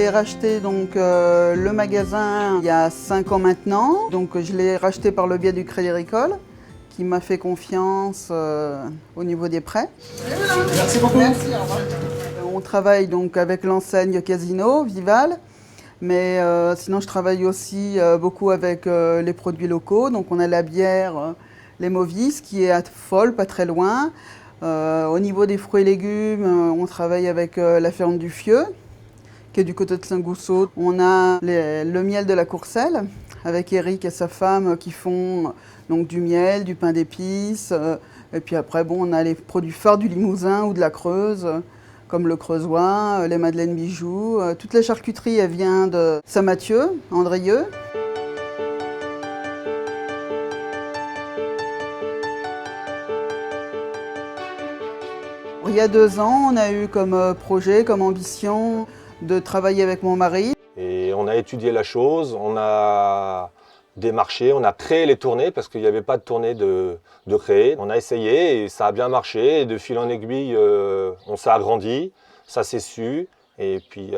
J'ai racheté donc le magasin il y a 5 ans maintenant. Donc je l'ai racheté par le biais du Crédit Agricole qui m'a fait confiance au niveau des prêts. Merci beaucoup. Merci, au revoir. On travaille donc avec l'enseigne Casino, Vival. Mais sinon, je travaille aussi beaucoup avec les produits locaux. Donc, on a la bière, les Movis, qui est à Folle, pas très loin. Au niveau des fruits et légumes, on travaille avec la ferme du Fieux, qui est du côté de Saint-Gousseau. On a le miel de la Courcelle, avec Eric et sa femme qui font donc, du miel, du pain d'épices. Et puis après, bon, on a les produits phares du Limousin ou de la Creuse, comme le creusois, les madeleines bijoux. Toute la charcuterie, elle vient de Saint-Mathieu, Andrieux. Il y a 2 ans, on a eu comme projet, comme ambition, de travailler avec mon mari. Et on a étudié la chose, on a démarché, on a créé les tournées parce qu'il n'y avait pas de tournée de créer. On a essayé et ça a bien marché. Et de fil en aiguille, on s'est agrandi, ça s'est su. Et puis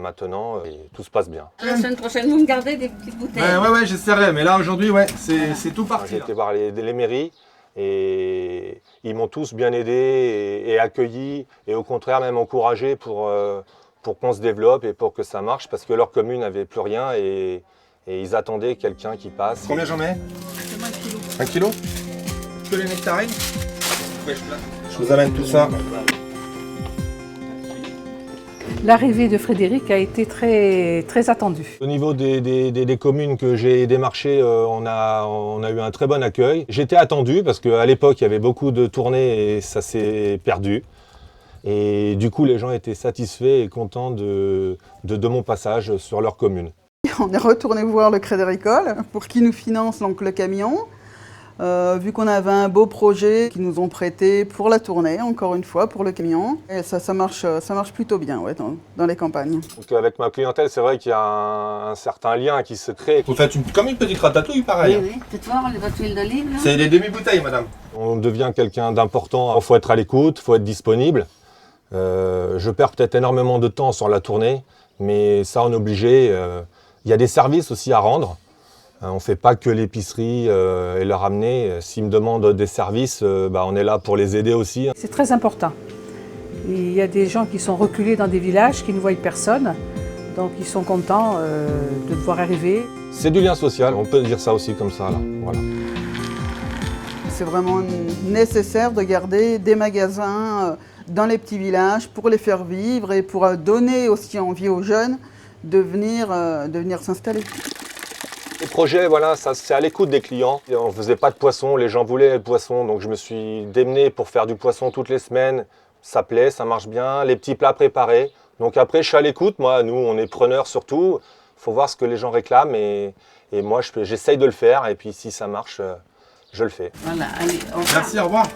maintenant, tout se passe bien. La semaine prochaine, vous me gardez des petites bouteilles. Ouais, j'essaierai. Mais là, aujourd'hui, ouais, c'est tout parti. J'ai été voir les mairies et ils m'ont tous bien aidé et accueilli et au contraire même encouragé pour qu'on se développe et pour que ça marche parce que leur commune n'avait plus rien et ils attendaient quelqu'un qui passe. Combien j'en mets? 1 kilo. Que les nectarines? Je vous amène tout ça. L'arrivée de Frédéric a été très attendue. Au niveau des communes que j'ai démarchées, on a eu un très bon accueil. J'étais attendu parce qu'à l'époque, il y avait beaucoup de tournées et ça s'est perdu. Et du coup, les gens étaient satisfaits et contents de mon passage sur leur commune. On est retourné voir le Crédit Agricole pour qu'ils nous financent donc, le camion. Vu qu'on avait un beau projet qu'ils nous ont prêté pour la tournée, encore une fois, pour le camion. Et ça marche plutôt bien ouais, dans les campagnes. Donc avec ma clientèle, c'est vrai qu'il y a un certain lien qui se crée. Vous faites comme une petite ratatouille, pareil. Oui, oui. Tu peux voir votre huile d'olive là? C'est des demi-bouteilles, madame. On devient quelqu'un d'important. Il faut être à l'écoute, il faut être disponible. Je perds peut-être énormément de temps sur la tournée, mais ça, on est obligé. Il y a des services aussi à rendre. On ne fait pas que l'épicerie et leur amener. S'ils me demandent des services, on est là pour les aider aussi. C'est très important. Il y a des gens qui sont reculés dans des villages qui ne voient personne, donc ils sont contents de devoir arriver. C'est du lien social, on peut dire ça aussi comme ça. Là. Voilà. C'est vraiment nécessaire de garder des magasins dans les petits villages pour les faire vivre et pour donner aussi envie aux jeunes de venir s'installer. Les projets, voilà, ça c'est à l'écoute des clients. On ne faisait pas de poisson, les gens voulaient le poisson, donc je me suis démené pour faire du poisson toutes les semaines. Ça plaît, ça marche bien, les petits plats préparés. Donc après, je suis à l'écoute, moi, nous, on est preneurs surtout. Il faut voir ce que les gens réclament et moi, j'essaye de le faire. Et puis si ça marche, je le fais. Voilà, allez, au revoir. Merci, au revoir.